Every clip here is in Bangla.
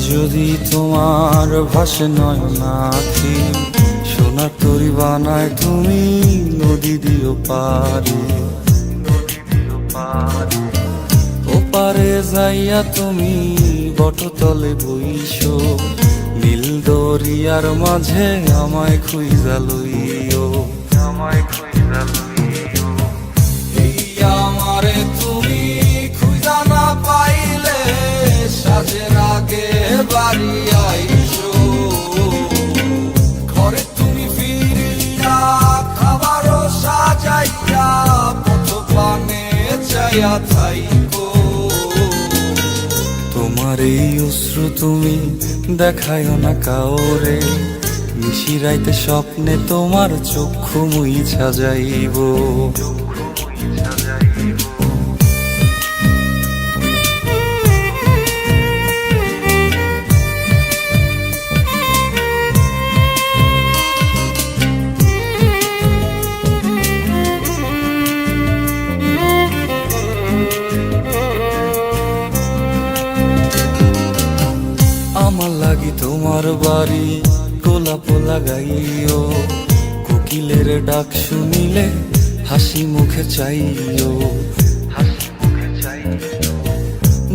যদি তোমার ভাসে নয়নাখি, সোনার তরি বানায় তুমি নদী দিও পারে। ওপারে যাইয়া তুমি বটতলে বইসো, নীল দরিয়ার মাঝে আমায় খুঁজা লইও, আমায় খুঁজা লইও। এই আমারে তুমি খুঁজা না পাইলে সাজের আগে বাড়ি আইসো, ঘরে তুমি ফিরিয়া খাবারও সাজাইয়া পথ পানে চাইয়া থাইকো। তোমার এই অশ্রু তুমি দেখায়ও না কাউরে, নিশিরাইতে স্বপ্নে তোমার চক্ষু মুইছা যাইব। আমার লাগি তোমার বাড়ি গোলাপ লাগাইও, কোকিলের ডাক শুনিলে হাসি মুখে চাইও, হাসি মুখে চাইও।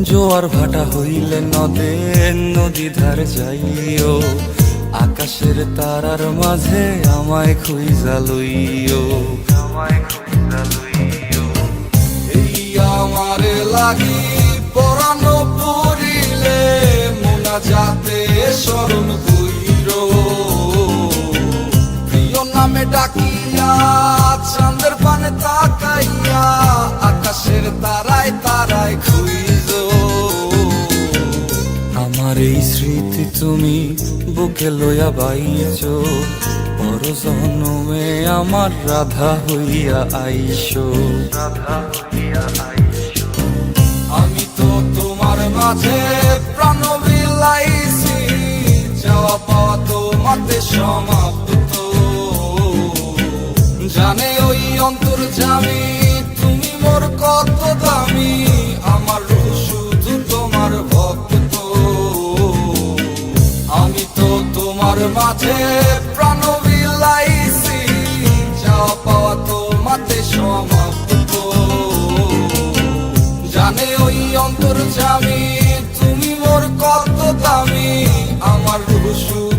জোয়ার ভাটা হইলে নদে নদী ধারে যাইও, আকাশের তারার মাঝে আমায় খুঁজা লইও, আমায় খুঁজা লইও। এই আমারে লাগি পরানো পড়িলে যাতে স্মরণ কইরো, প্রিয় নামে ডাকিয়া চাঁদের পানে তাকাইয়া আকাশের তারায় তারায় খুঁজো। আমার এই স্মৃতি তুমি বুকে লইয়া বাইছো, বড় জনমে আমার রাধা হইয়া আইসো, রাধা হইয়া আইসো। আমি তো তোমার মাঝে প্রাণ বিলাইছি, যাওয়া পাওয়া তোমাতে সমাপ্ত। জানে ওই অন্তর্যামী তুমি মোর কত দামি, আমার রূহ শুধু তোমার ভক্ত। আমি তো তোমার মাঝে প্রাণ বিলাইছি, যাওয়া পাওয়া তোমাতে সমাপ্ত। জানে ওই অন্তর্যামী তুমি মোর কত দামি, আমার রূহ শুধু